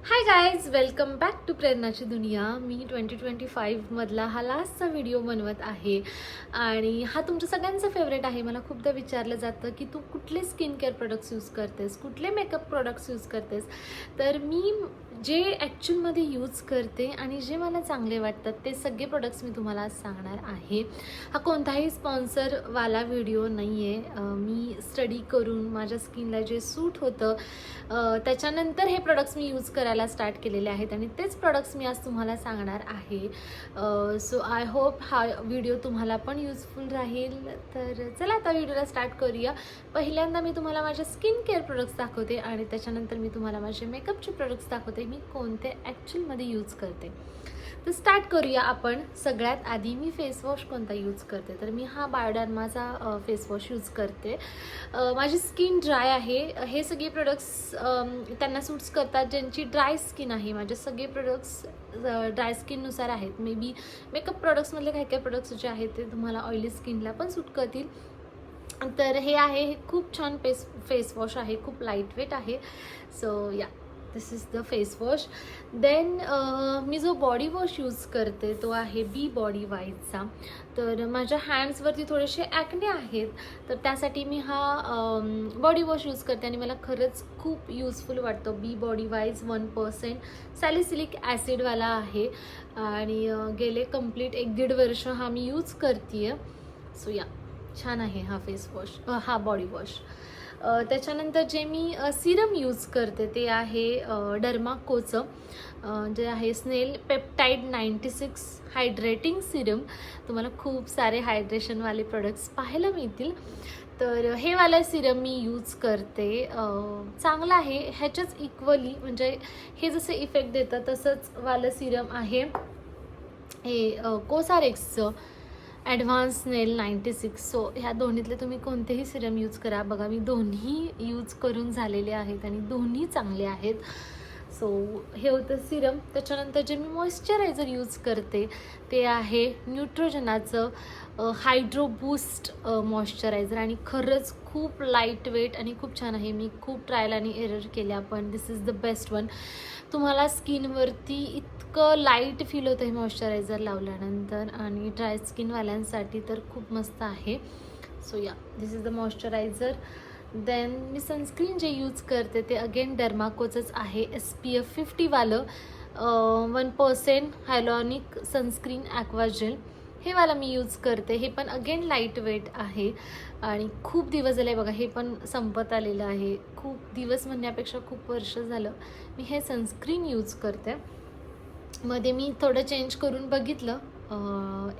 High guys, welcome back to प्रेरणाची दुनिया. मी 2025 मधला हा लास्टचा व्हिडिओ बनवत आहे आणि हा तुमच्या सगळ्यांचा फेवरेट आहे. मला खूपदा विचारलं जातं की तू कुठले स्किन केअर प्रोडक्ट्स यूज करतेस, कुठले मेकअप प्रोडक्ट्स यूज करतेस. तर मी जे ॲक्च्युअलमध्ये यूज करते आणि जे मला चांगले वाटतात ते सगळे प्रोडक्ट्स मी तुम्हाला आज सांगणार आहे. हा कोणताही स्पॉन्सरवाला व्हिडिओ नाही आहे. मी स्टडी करून माझ्या स्किनला जे सूट होतं त्याच्यानंतर हे प्रोडक्ट्स मी यूज करायला स्टार्ट केलेले आहेत आणि तेच प्रोडक्ट्स मी आज तुम्हाला सांगणार आहे. सो आय होप हा व्हिडिओ तुम्हाला पण युजफुल राहील. तर चला आता व्हिडिओला स्टार्ट करूया. पहिल्यांदा मी तुम्हाला माझ्या स्किन केअर प्रोडक्ट्स दाखवते आणि त्याच्यानंतर मी तुम्हाला माझे मेकअपचे प्रोडक्ट्स दाखवते, मी कोणते ॲक्च्युअलमध्ये यूज करते. तर स्टार्ट करूया आपण. सगळ्यात आधी मी फेस वॉश कोणता यूज करते, तर मी हा बायोडर्माचा फेस वॉश यूज करते. माझी स्किन ड्राय आहे. हे सगळे प्रोडक्ट्स त्यांना सूट्स करतात ज्यांची ड्राय स्किन आहे. माझे सगळे प्रोडक्ट्स ड्राय स्किननुसार आहेत. मे बी मेकअप प्रोडक्ट्समधले काही काही प्रोडक्ट्स जे आहेत ते तुम्हाला ऑइली स्किनला पण सूट करतील. तर हे आहे, हे खूप छान फेस वॉश आहे, खूप लाईट वेट आहे. So yeah, this is the face wash. Then मी जो बॉडी वॉश यूज करते तो आहे बी बॉडी वाईजचा. तर माझ्या हँड्सवरती थोडेसे ॲक्ने आहेत, तर त्यासाठी मी हा बॉडी वॉश यूज करते आणि मला खरंच खूप यूजफुल वाटतो. बी बॉडी वाईज 1% सॅलिसिलिक ॲसिडवाला आहे आणि गेले कंप्लीट 1-1.5 वर्ष हा मी यूज करते आहे. सो या, छान आहे हा फेस वॉश, हा बॉडी वॉश. त्याच्यानंतर जे मी सिरम यूज करते ते आहे डर्माकोचं जे आहे स्नेल पेप्टाइड 96 हायड्रेटिंग सिरम. तुम्हाला खूप सारे हायड्रेशनवाले प्रोडक्ट्स पाहायला मिळतील. तर हे वाला सिरम मी यूज करते. चांगलं आहे, ह्याच्याच इक्वली म्हणजे हे जसे इफेक्ट देतं तसंच वालं सिरम आहे हे कोसारेक्सचं ॲडव्हान्स नेल 96. सो ह्या दोन्हीतले तुम्ही कोणतेही सिरम यूज करा. बघा, मी दोन्ही यूज करून झालेले आहेत आणि दोन्ही चांगले आहेत. सो हे होतं सिरम. त्याच्यानंतर जे मी मॉइश्चरायझर यूज करते ते आहे न्यूट्रोजनाचं हायड्रो बूस्ट मॉइश्चरायझर आणि खरंच खूप लाईट वेट आणि खूप छान आहे. मी खूप ट्रायल आणि एरर केल्या पण दिस इज द बेस्ट वन. तुम्हाला स्किनवरती इतकं लाईट फील होतं हे मॉइश्चरायझर लावल्यानंतर आणि ड्राय स्किनवाल्यांसाठी तर खूप मस्त आहे. So yeah, this is the moisturiser. Then मी सनस्क्रीन जे यूज करते ते अगेन डर्माकोचंच आहे, SPF 50वालं 1% हायलॉनिक सनस्क्रीन ॲक्वा जेल. हे वाला मी यूज करते. हे पण अगेन लाईट वेट आहे आणि खूप दिवस झाले बघा, हे पण संपत आलेलं आहे. खूप दिवस म्हणण्यापेक्षा खूप वर्ष झालं मी हे सनस्क्रीन यूज करते. मध्ये मी थोडं चेंज करून बघितलं,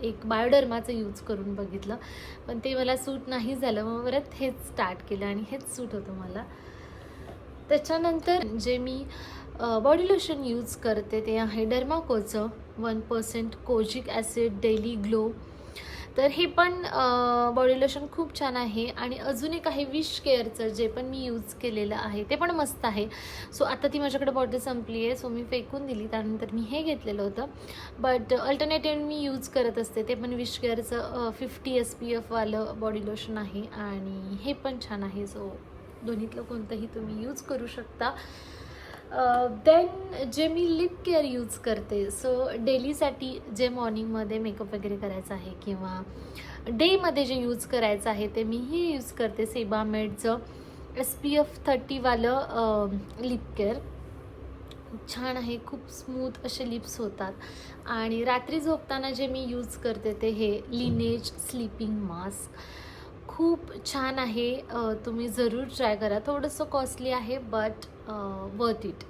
एक बायोडर्माचं यूज करून बघितलं पण ते मला सूट नाही झालं. मग परत हेच स्टार्ट केलं आणि हेच सूट होतं मला. त्याच्यानंतर जे मी बॉडी लोशन यूज करते ते आहे डर्माकोचं 1% कोजिक ॲसिड डेली ग्लो. तर हे पण बॉडी लोशन खूप छान आहे. आणि अजून एक आहे विश केअरचं, जे पण मी यूज केलेलं आहे ते पण मस्त आहे. सो आता ती माझ्याकडे बॉटल संपली आहे, सो मी फेकून दिली. त्यानंतर मी हे घेतलेलं होतं, बट अल्टरनेटिव्ह मी यूज करत असते. ते पण विश केअरचं 50 SPFवालं बॉडी लोशन आहे आणि हे पण छान आहे. सो दोन्हीतलं कोणतंही तुम्ही यूज करू शकता. देन जे मी लिप केअर यूज करते, सो डेलीसाठी जे मॉर्निंगमध्ये मेकअप वगैरे करायचं आहे किंवा डेमध्ये जे यूज करायचं आहे ते मी ही यूज करते सेबामेडचं SPF 30वालं लिप केअर. छान आहे, खूप स्मूथ असे लिप्स होतात. आणि रात्री झोपताना जे मी यूज करते ते हे लिनेज स्लीपिंग मास्क. खूप छान आहे, तुम्ही जरूर ट्राय करा. थोडंसं कॉस्टली आहे बट वर्थ इट.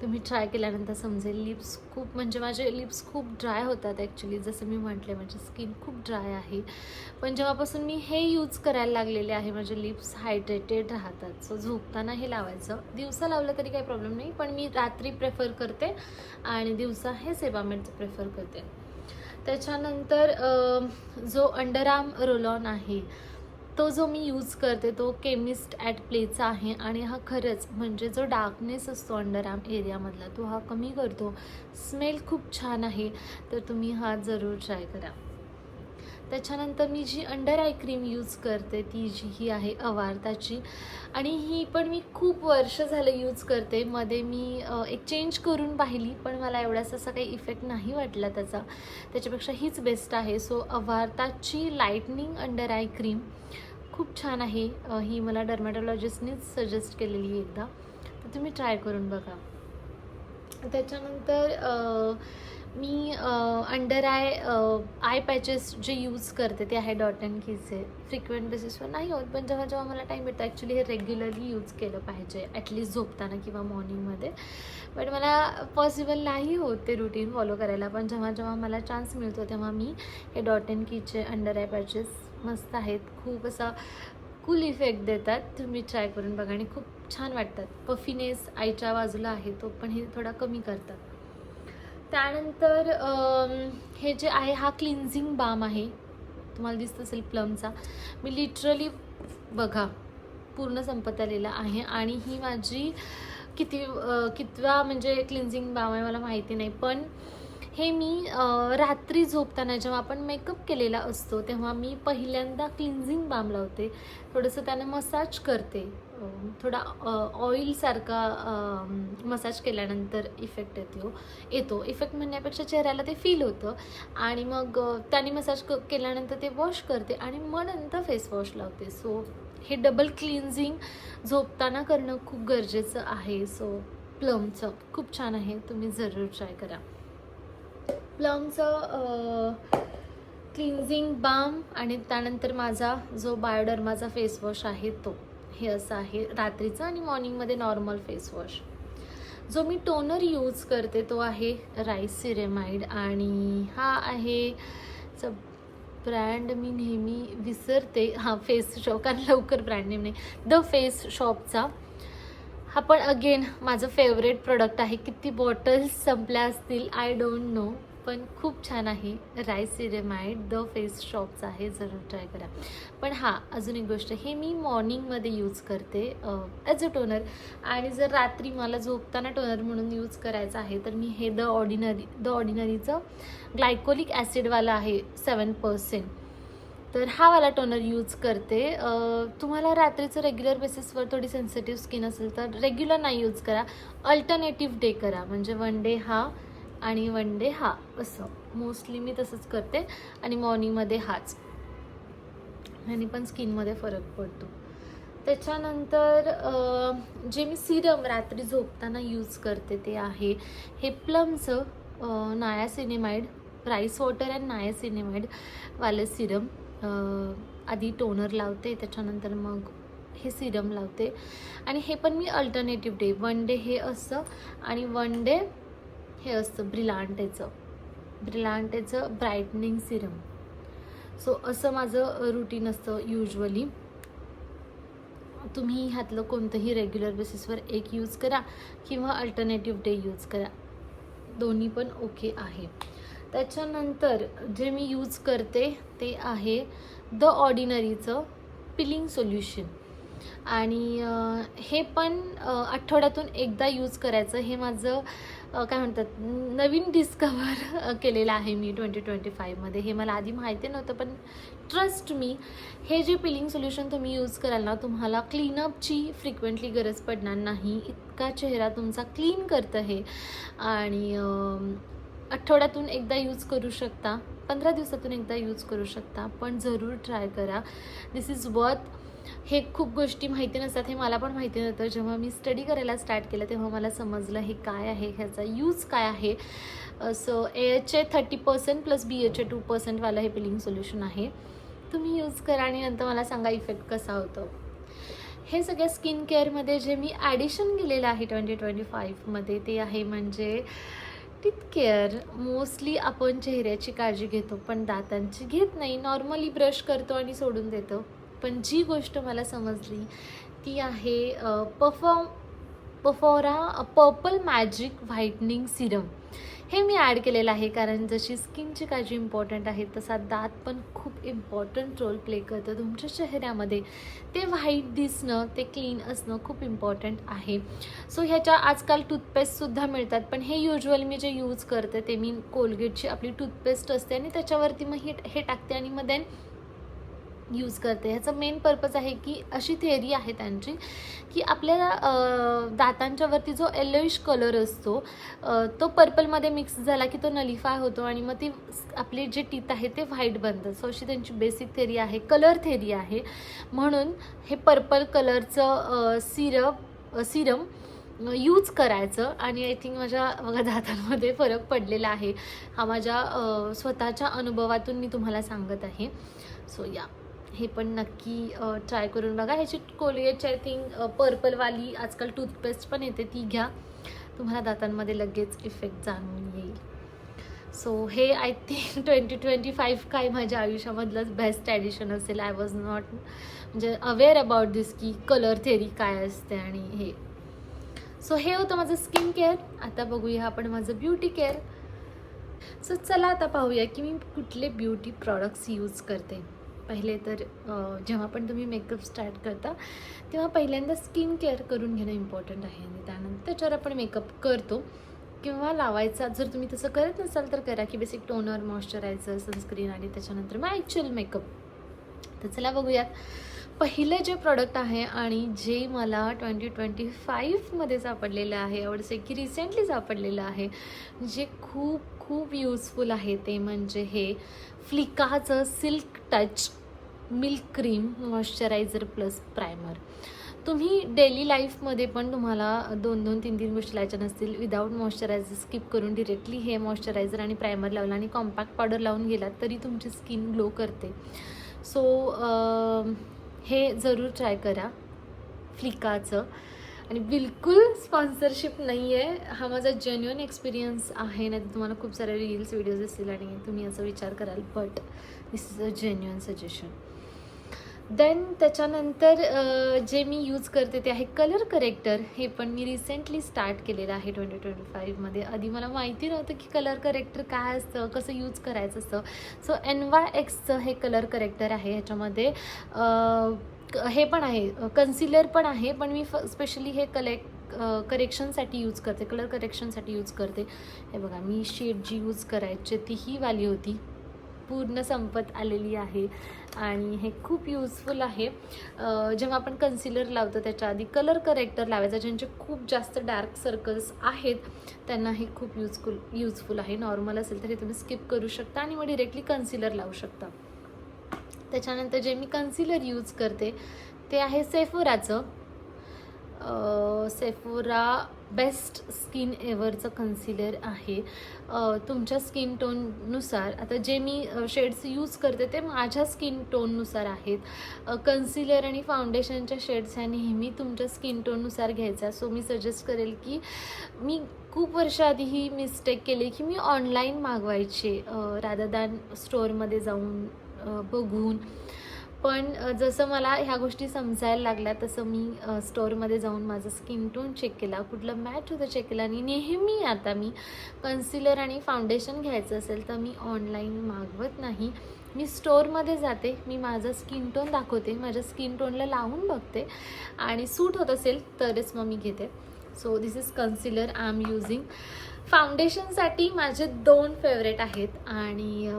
तुम्ही ट्राय केल्यानंतर समजेल. लिप्स खूप म्हणजे माझे लिप्स खूप ड्राय होतात ॲक्च्युली. जसं मी म्हटले माझी स्किन खूप ड्राय आहे, पण जेव्हापासून मी हे यूज करायला लागलेले आहे माझे लिप्स हायड्रेटेड राहतात. सो झोपताना हे लावायचं. दिवसा लावलं तरी काही प्रॉब्लेम नाही, पण मी रात्री प्रेफर करते आणि दिवसा हे सेबामेडचं प्रेफर करते. त्याच्यानंतर जो अंडरआर्म रोल ऑन आहे तो जो मी यूज करते तो केमिस्ट ॲट प्लेचा आहे आणि हा खरंच म्हणजे जो डार्कनेस असतो अंडरआर्म एरियामधला तो हा कमी करतो. स्मेल खूप छान आहे, तर तुम्ही हा जरूर ट्राय करा. त्याच्यानंतर मी जी अंडर आय क्रीम यूज करते ती ही आहे अवार्ताची, आणि ही पण मी खूप वर्ष झालं यूज करते. मध्ये मी एक चेंज करून पाहिली, पण मला एवढासा असा काही इफेक्ट नाही वाटला त्याच्यापेक्षा हीच बेस्ट आहे. सो अवार्ताची लाईटनिंग अंडर आय क्रीम खूप छान आहे. ही मला डर्मॅटॉलॉजिस्टनेच सजेस्ट केलेली एकदा, तर तुम्ही ट्राय करून बघा. त्याच्यानंतर मी अंडर आय पॅचेस जे यूज करते ते आहे डॉट अँड कीचे. फ्रिक्वेंट बेसिसवर नाही होत, पण जेव्हा जेव्हा मला टाईम भेटतो, ॲक्च्युली हे रेग्युलरली यूज केलं पाहिजे, ॲटलिस्ट झोपताना किंवा मॉर्निंगमध्ये. बट मला पॉसिबल नाही होत ते रुटीन फॉलो करायला, पण जेव्हा जेव्हा मला चान्स मिळतो तेव्हा मी हे डॉट अँड कीचे अंडर आय पॅचेस मस्त आहेत, खूप असा कूल इफेक्ट देतात. तुम्ही ट्राय करून बघा आणि खूप छान वाटतात. पफिनेस आईच्या बाजूला आहे तो पण हे थोडा कमी करतात. त्यानंतर हे जे आहे हा क्लिन्झिंग बाम आहे, तुम्हाला दिसत असेल प्लमचा. मी लिटरली बघा पूर्ण संपत आलेला आहे, आणि ही माझी कितवा म्हणजे क्लिन्झिंग बाम आहे मला माहिती नाही, पण हे मी रात्री झोपताना जेव्हा आपण मेकअप केलेला असतो तेव्हा मी पहिल्यांदा क्लिन्झिंग बाम लावते, थोडंसं त्यानं मसाज करते, थोडा ऑइलसारखा मसाज केल्यानंतर इफेक्ट येतो. इफेक्ट म्हणण्यापेक्षा चेहऱ्याला ते फील होतं, आणि मग त्याने मसाज केल्यानंतर ते वॉश करते आणि मग नंतर फेस वॉश लावते. सो हे डबल क्लिन्झिंग झोपताना करणं खूप गरजेचं आहे. सो प्लमचं खूप छान आहे, तुम्ही जरूर ट्राय करा. प्लमचं क्लिन्झिंग बाम, आणि त्यानंतर माझा जो बायोडर्माचा फेस वॉश आहे तो हे असं आहे रात्रीचं, आणि मॉर्निंगमध्ये नॉर्मल फेस वॉश. जो मी टोनर यूज करते तो आहे राईस सिरेमाइड, आणि हा आहे ब्रँड मी नेहमी विसरते, फेस शॉप, कारण लवकर ब्रँड नेम नाही, द फेस शॉपचा. हा पण अगेन माझं फेवरेट प्रोडक्ट आहे. किती बॉटल्स संपल्या असतील आय डोंट नो, पण खूप छान आहे. राईस सिरेमाइड द फेस शॉपचा आहे, जरूर ट्राय करा. पण अजून एक गोष्ट, हे मी मॉर्निंगमध्ये यूज करते ॲज अ टोनर, आणि जर रात्री मला झोपताना टोनर म्हणून यूज करायचं आहे तर मी हे द ऑर्डिनरीचं ग्लायकोलिक ॲसिडवाला आहे 7%, तर हा वाला टोनर यूज करते. तुम्हाला रात्रीचं रेग्युलर बेसिसवर थोडी सेन्सिटिव्ह स्किन असेल तर रेग्युलर नाही यूज करा, अल्टरनेटिव्ह डे करा, म्हणजे वन डे हा आणि वन डे हा, असं मोस्टली मी तसंच करते, आणि मॉर्निंगमध्ये हाच, ह्यानी पण स्किनमध्ये फरक पडतो. त्याच्यानंतर जे मी सिरम रात्री झोपताना यूज करते ते आहे हे प्लमचं niacinamide, rice water and niacinamide वाले सिरम. आधी टोनर लावते, त्याच्यानंतर मग हे सिरम लावते, आणि हे पण मी अल्टरनेटिव्ह डे, वन डे हे असतं आणि वन डे हे असतं ब्रिलांटेचं ब्राईटनिंग सिरम. सो असं माझं रुटीन असतं युजली. तुम्ही ह्यातलं कोणतंही रेग्युलर बेसिसवर एक यूज करा किंवा अल्टरनेटिव्ह डे यूज करा, दोन्ही पण ओके आहे. त्याच्यानंतर जे मी यूज करते ते आहे द ऑर्डिनरीचं पिलिंग सोल्युशन, आणि हे पण आठवड्यातून एकदा यूज करायचं. हे माझं काय म्हणतात नवीन डिस्कवर केलेलं आहे मी 2025मध्ये. हे मला आधी माहिती नव्हतं, पण ट्रस्ट मी, हे जे पिलिंग सोल्युशन तुम्ही यूज कराल ना, तुम्हाला क्लीनअपची फ्रिक्वेंटली गरज पडणार नाही, इतका चेहरा तुमचा क्लीन करतं हे. आणि आठवड्यातून एकदा यूज करू शकता, 15 दिवसातून एकदा यूज करू शकता, पण जरूर ट्राय करा. दिस इज वर्थ. हे खूप गोष्टी माहिती नसतात, हे मला पण माहिती नव्हतं. जेव्हा मी स्टडी करायला स्टार्ट केलं तेव्हा मला समजलं हे काय आहे, ह्याचा यूज काय आहे. सो AHA 30% प्लस BHA 2% वाला हे पिलिंग सोल्युशन आहे. तुम्ही यूज करा आणि नंतर मला सांगा इफेक्ट कसा होतो. हे सगळ्या स्किन केअरमध्ये जे मी ॲडिशन केलेलं आहे 2025मध्ये ते आहे म्हणजे टीथ केअर. मोस्टली आपण चेहऱ्याची काळजी घेतो पण दातांची घेत नाही, नॉर्मली ब्रश करतो आणि सोडून देतो. पण जी गोष्ट मला समजली ती आहे पर्पल मॅजिक व्हाईटनिंग सिरम. हे मी ॲड केलेलं आहे कारण जशी स्किनची काळजी इम्पॉर्टंट आहे तसा दात पण खूप इम्पॉर्टंट रोल प्ले करतं तुमच्या चेहऱ्यामध्ये. ते व्हाईट दिसणं, ते क्लीन असणं खूप इम्पॉर्टंट आहे. सो ह्याच्या आजकाल टूथपेस्टसुद्धा मिळतात, पण हे युजली मी जे यूज करते ते मी कोलगेटची आपली टूथपेस्ट असते आणि त्याच्यावरती मग हे टाकते आणि मग देन यूज करते. ह्याचा मेन पर्पज आहे की अशी थेअरी आहे त्यांची की आपल्या दातांच्या वरती जो येलोइश कलर असतो तो पर्पलमध्ये मिक्स झाला की तो नलिफाय होतो आणि मग ती आपले जे टीथ आहे ते व्हाईट बनतात. सो अशी त्यांची बेसिक थेअरी आहे, कलर थेअरी आहे. म्हणून हे पर्पल कलरचं सिरम यूज करायचं आणि आय थिंक माझ्या बघा दातांमध्ये फरक पडलेला आहे. हा माझ्या स्वतःच्या अनुभवातून मी तुम्हाला सांगत आहे. सो या, हे पण नक्की ट्राय करून बघा. ह्याची कोलगेटची आय थिंक पर्पलवाली आजकाल टूथपेस्ट पण येते, ती घ्या, तुम्हाला दातांमध्ये लगेच इफेक्ट जाणवून येईल. सो हे आय थिंक 2025 काय माझ्या आयुष्यामधलंच बेस्ट ॲडिशन असेल. आय वॉज नॉट म्हणजे अवेअर अबाउट दिस की कलर थेअरी काय असते आणि हे. सो हे होतं माझं स्किन केअर. आता बघूया आपण माझं ब्युटी केअर. सो चला आता पाहूया की मी कुठले ब्युटी प्रॉडक्ट्स यूज करते. पहिले तर जेव्हा पण तुम्ही मेकअप स्टार्ट करता तेव्हा पहिल्यांदा स्किन केअर करून घेणं इम्पॉर्टंट आहे आणि त्यानंतर त्याच्यावर आपण मेकअप करतो किंवा लावायचा. जर तुम्ही तसं करत नसाल तर करा की बेसिक टोनर, मॉइश्चरायझर, सनस्क्रीन आणि त्याच्यानंतर मग ॲक्च्युअल मेकअप. तर चला बघूयात. पहिलं जे प्रोडक्ट आहे आणि जे मला 2025मध्ये सापडलेलं आहे, आवडसे की रिसेंटली सापडलेलं आहे, जे खूप खूप युजफुल आहे, ते म्हणजे हे फ्लिकाचं silk touch milk cream moisturiser plus primer. तुम्ही डेली लाईफमध्ये पण तुम्हाला 2-2, 3-3 गोष्टी लावायच्या नसतील, विदाऊट मॉइश्चरायझर स्किप करून डिरेक्टली हे मॉइश्चरायझर आणि प्रायमर लावलं आणि कॉम्पॅक्ट पावडर लावून गेलात तरी तुमची स्किन ग्लो करते. सो हे जरूर ट्राय करा फ्लिकाचं. आणि बिलकुल स्पॉन्सरशिप नाही आहे, हा माझा जेन्युइन एक्सपिरियन्स आहे. नाही तर तुम्हाला खूप सारे रील्स व्हिडिओज असतील आणि तुम्ही असं विचार कराल, but this is a genuine suggestion. Then त्याच्यानंतर जे मी यूज करते ते आहे कलर करेक्टर. हे पण मी रिसेंटली स्टार्ट केलेलं आहे 2025मध्ये. आधी मला माहिती नव्हतं की कलर करेक्टर काय असतं, कसं यूज करायचं असतं. सो NYXचं हे कलर करेक्टर आहे. ह्याच्यामध्ये हे पण आहे, कन्सिलर पण आहे, पण मी स्पेशली हे करेक्शनसाठी यूज करते, कलर करेक्शनसाठी यूज करते. हे बघा, मी शेड जी यूज करायची ती ही वाली होती, पूर्ण संपत आलेली आहे आणि हे खूप युजफुल आहे. जेव्हा आपण कन्सिलर लावतो त्याच्या आधी कलर करेक्टर लावायचा. ज्यांचे खूप जास्त डार्क सर्कल्स आहेत त्यांना हे खूप युजफुल आहे. नॉर्मल असेल तरी तुम्ही स्किप करू शकता आणि मग डिरेक्टली कन्सिलर लावू शकता. त्याच्यानंतर जे मी कन्सिलर यूज करते ते आहे सेफोराचं. सेफोरा बेस्ट स्किन एव्हरचं कन्सिलर आहे. तुमच्या स्किन टोननुसार, आता जे मी शेड्स यूज करते ते माझ्या स्किन टोननुसार आहेत. कन्सिलर आणि फाउंडेशनच्या शेड्स ह्या नेहमी तुमच्या स्किन टोननुसार घ्यायचा. सो मी सजेस्ट करेल की मी खूप वर्षाआधी ही मिस्टेक केली की मी ऑनलाईन मागवायचे रादर दॅन स्टोअरमध्ये जाऊन बघून. पण जसं मला ह्या गोष्टी समजायला लागल्या तसं मी स्टोअरमध्ये जाऊन माझं स्किन टोन चेक केला, कुठलं मॅच होतं चेक केलं. आणि नेहमी आता मी कन्सिलर आणि फाउंडेशन घ्यायचं असेल तर मी ऑनलाईन मागवत नाही. मी स्टोअरमध्ये जाते, मी माझं स्किन टोन दाखवते, माझ्या स्किन टोनला लावून बघते आणि सूट होत असेल तरच मग मी घेते. So this is concealer I am using. फाउंडेशनसाठी माझे 2 फेवरेट आहेत आणि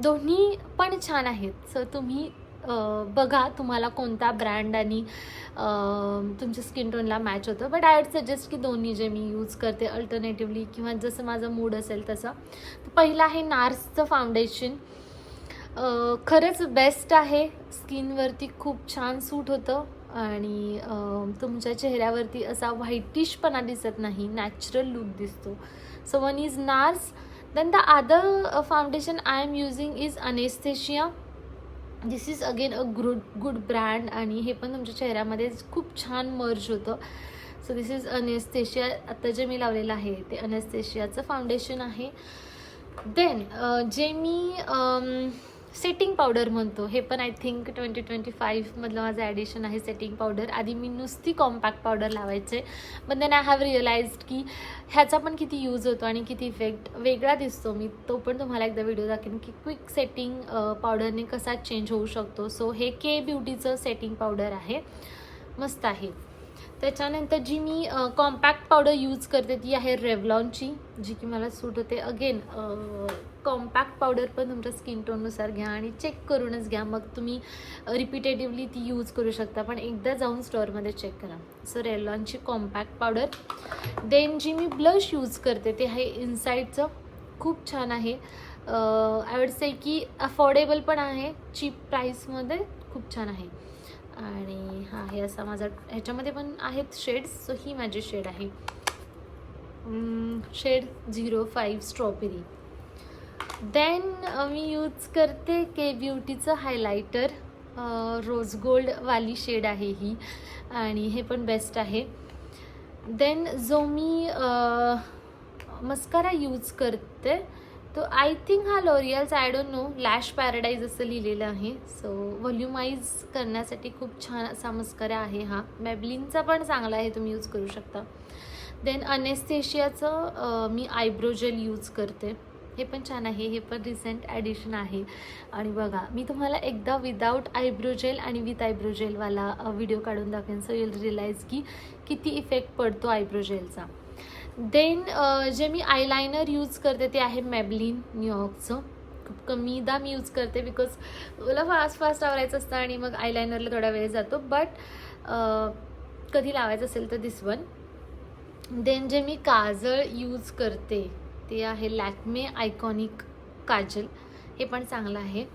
दोन्ही पण छान आहेत. सो तुम्ही बघा तुम्हाला कोणता ब्रँड आणि तुमच्या स्किन टोनला मॅच होतं. बट आय वुड सजेस्ट की दोन्ही जे मी यूज करते अल्टरनेटिव्हली किंवा जसं माझं मूड असेल तसं. तर पहिलं आहे नार्सचं फाउंडेशन. खरंच बेस्ट आहे, स्किनवरती खूप छान सूट होतं आणि तुमच्या चेहऱ्यावरती असा व्हाईटिशपणा दिसत नाही, नॅचरल लुक दिसतो. So one is Nars. Then the other foundation I am using is Anastasia. This is again a good brand आणि हे पण तुमच्या चेहऱ्यामध्ये खूप छान मर्ज होतं. So this is Anastasia. आता जे मी लावलेलं आहे ते अनेस्थेशियाचं फाउंडेशन आहे. देन जे मी सेटिंग पावडर म्हणतो, हे पण आय थिंक 2025 मधलं माझं ॲडिशन आहे सेटिंग पावडर. आधी मी नुसती कॉम्पॅक्ट पावडर लावायचे, पण देन आय हॅव रिअलाइज्ड की ह्याचा पण किती यूज होतो आणि किती इफेक्ट वेगळा दिसतो. मी तो पण तुम्हाला एकदा व्हिडिओ दाखवेन की क्विक सेटिंग पावडरने कसा चेंज होऊ शकतो. सो हे के ब्युटीचं सेटिंग पावडर आहे, मस्त आहे. त्याच्यानंतर जी मी कॉम्पॅक्ट पावडर यूज करते ती आहे रेव्हलॉनची, जी की मला सूट होते. अगेन कॉम्पॅक्ट पावडर पण तुमच्या स्किन टोननुसार घ्या आणि चेक करूनच घ्या, मग तुम्ही रिपीटेटिव्हली ती यूज करू शकता, पण एकदा जाऊन स्टोअरमध्ये चेक करा. सो रेव्हलॉनची कॉम्पॅक्ट पावडर. देन जी मी ब्लश यूज करते ते आहे इनसाईडचं, खूप छान आहे. आय वुड से की अफोर्डेबल पण आहे, चीप प्राईसमध्ये खूप छान आहे. आणि हा आहे असा माझा, ह्याच्यामध्ये पण आहेत शेड्स. सो ही माझी शेड आहे, शेड 05 स्ट्रॉबेरी. देन मी यूज करते के ब्युटीचं हायलायटर, रोज गोल्डवाली शेड आहे ही, आणि हे पण बेस्ट आहे. देन जो मी मस्कारा यूज करते तो आय थिंक हा लॉरियलचा, I don't know, lash paradise असं लिहिलेलं आहे. सो व्हॉल्युमाइज करण्यासाठी खूप छान असा मस्करा आहे हा. मॅबलिनचा पण चांगला आहे, तुम्ही यूज करू शकता. देन अनेस्थेशियाचं मी आयब्रो जेल यूज करते, हे पण छान आहे, हे पण रिसेंट ॲडिशन आहे. आणि बघा, मी तुम्हाला एकदा विदाऊट आयब्रो जेल आणि विथ आयब्रो जेलवाला व्हिडिओ काढून दाखवेन, सो युल रिअलाइज की किती इफेक्ट पडतो आयब्रो जेलचा. देन जे मी आयलायनर यूज करते ते आहे मॅबलिन न्यूयॉर्कचं. खूप कमीदा मी यूज करते, बिकॉज मला फास्ट आवरायचं असतं आणि मग आयलायनरला थोडा वेळ जातो, बट कधी लावायचं असेल तर दिस वन. देन जे मी काजळ यूज करते ते आहे लॅक्मे आयकॉनिक काजल, हे पण चांगलं आहे.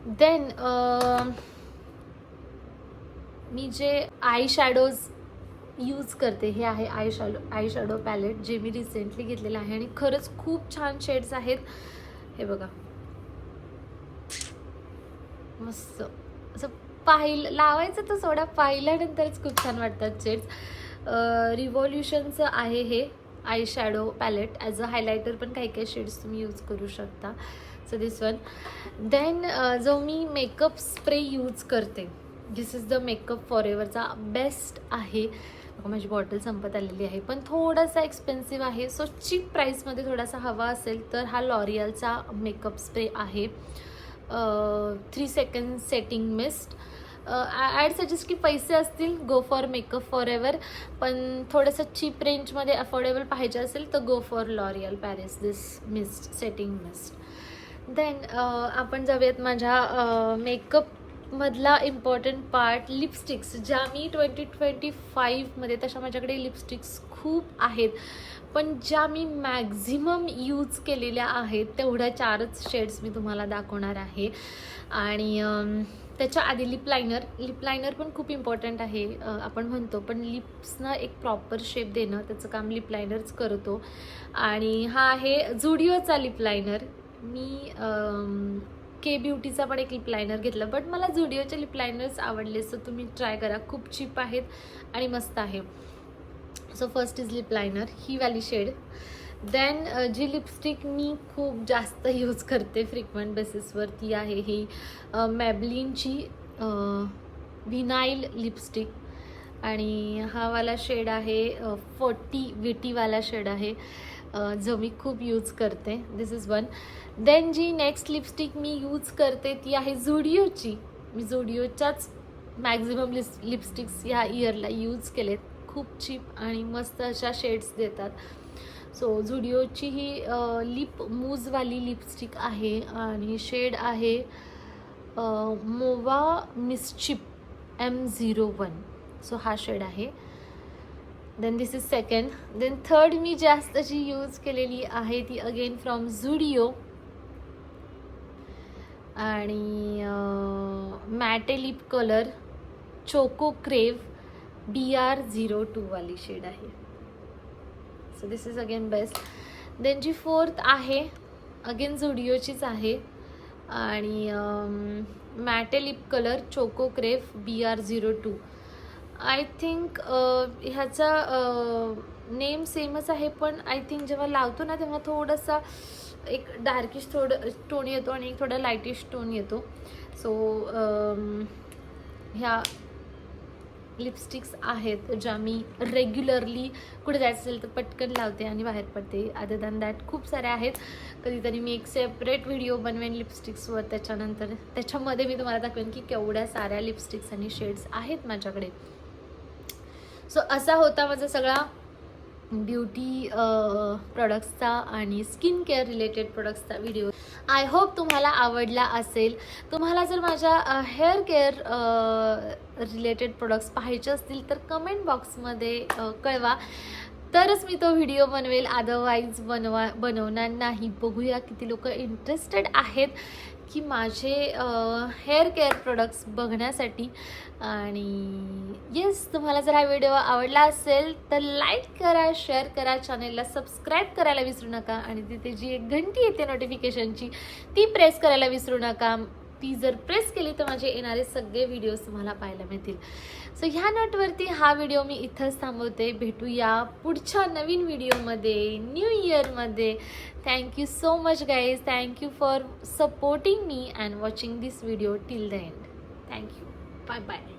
देन मी जे आय शॅडोज यूज करते हे आहे आय शॅडो पॅलेट, जे मी रिसेंटली घेतलेलं आहे आणि खरंच खूप छान शेड्स आहेत. हे बघा, मस्त असं लावायचं तर सोडा, पाहिल्यानंतरच खूप छान वाटतात शेड्स. रिव्होल्युशनचं आहे हे eye shadow palette, as a highlighter पण काही शेड्स तुम्ही यूज करू शकता. So this one. देन जो मी मेकअप स्प्रे यूज करते, this is the makeup फॉरएव्हरचा, best आहे. माझी बॉटल संपत आलेली आहे, पण थोडासा एक्सपेन्सिव्ह आहे. सो चीप प्राईसमध्ये थोडासा हवा असेल तर हा लॉरियलचा मेकअप स्प्रे आहे, 3 second setting mist. I'd suggest की पैसे असतील गो फॉर मेकअप फॉरएव्हर, पण थोडंसं चीप रेंजमध्ये अफोर्डेबल पाहिजे असेल तर go for L'Oreal Paris this mist setting mist. Then आपण जाऊयात माझ्या मेकअपमधला इम्पॉर्टंट पार्ट, लिपस्टिक्स, ज्या मी 2025मध्ये, तशा माझ्याकडे लिपस्टिक्स खूप आहेत, पण ज्या मी मॅक्झिमम यूज केलेल्या आहेत तेवढ्या 4च शेड्स मी तुम्हाला दाखवणार आहे. आणि त्याच्या आधी लिप लायनर पण खूप इम्पॉर्टंट आहे, आपण म्हणतो, पण लिप्सना एक प्रॉपर शेप देणं त्याचं काम लिप लायनरच करतो. आणि हा आहे झुडिओचा लिप लायनर. मी के ब्युटीचा पण एक लिप लायनर घेतला, बट मला झुडिओचे लिप लायनर्स आवडले, सो तुम्ही ट्राय करा, खूप चीप आहेत आणि मस्त आहे. So first is lip liner, ही वाली शेड. देन जी लिपस्टिक मी खूप जास्त यूज करते फ्रिक्वेंट बेसिसवर ती आहे ही मॅबलिनची व्हिनाईल लिपस्टिक, आणि हा वाला शेड आहे 40 विटीवाला शेड आहे, जो मी खूप यूज करते. This is one. देन जी नेक्स्ट लिपस्टिक मी यूज करते ती आहे झुडिओची. मी झुडिओच्याच मॅक्झिमम लिपस्टिक्स ह्या इयरला यूज केलेत, खूप चीप आणि मस्त अशा शेड्स देतात. सो झुडिओची ही लिप मूजवाली लिपस्टिक आहे आणि शेड आहे मोवा मिस्चिप M01. सो हा शेड आहे. Then this is second. Then third मी जास्त जी यूज केलेली आहे ती अगेन फ्रॉम झुडिओ, आणि मॅटे लिप कलर चोको क्रेव BR02 वाली शेड आहे. So this is again best. Then जी फोर्थ आहे अगेन झुडिओचीच आहे, आणि मॅटे लिप कलर चोको क्रेव BR02. आय थिंक ह्याचा नेम सेमच आहे, पण आय थिंक जेव्हा लावतो ना तेव्हा थोडंसं एक डार्किश थोडं टोन येतो आणि एक थोडा लाईटिश टोन येतो. सो ह्या लिपस्टिक्स आहेत ज्या मी रेग्युलरली कुठे जायचं असेल तर पटकन लावते आणि बाहेर पडते. अदर दॅन दॅट खूप साऱ्या आहेत. कधीतरी मी एक सेपरेट व्हिडिओ बनवेन लिपस्टिक्सवर, त्याच्यानंतर त्याच्यामध्ये मी तुम्हाला दाखवेन की केवढ्या साऱ्या लिपस्टिक्स आणि शेड्स आहेत माझ्याकडे. सो असा होता माझा सगळा ब्युटी प्रोडक्ट्सचा आणि स्किन केअर रिलेटेड प्रोडक्ट्सचा व्हिडिओ. आय होप तुम्हाला आवडला असेल. तुम्हाला जर माझ्या हेअर केअर रिलेटेड प्रोडक्ट्स पाहायचे असतील तर कमेंट बॉक्समध्ये कळवा, तरच मी तो व्हिडिओ बनवेल. अदरवाईज बनवणार नाही. बघूया किती लोक इंटरेस्टेड आहेत की माझे हेअर केअर प्रोडक्ट्स बघण्यासाठी. आणि येस, तुम्हाला जर हा व्हिडिओ आवडला असेल तर लाईक करा, शेअर करा, चॅनेलला सबस्क्राईब करायला विसरू नका आणि तिथे जी एक घंटी येते नोटिफिकेशनची ती प्रेस करायला विसरू नका. ती जर प्रेस केली तर माझे येणारे सगळे व्हिडिओज तुम्हाला पाहायला मिळतील. सो ह्या नोटवरती हा व्हिडिओ मी इथंच थांबवते. भेटूया पुढच्या नवीन व्हिडिओमध्ये, न्यू इयरमध्ये. Thank you so much guys. Thank you for supporting me and watching this video till the end. Thank you. Bye bye.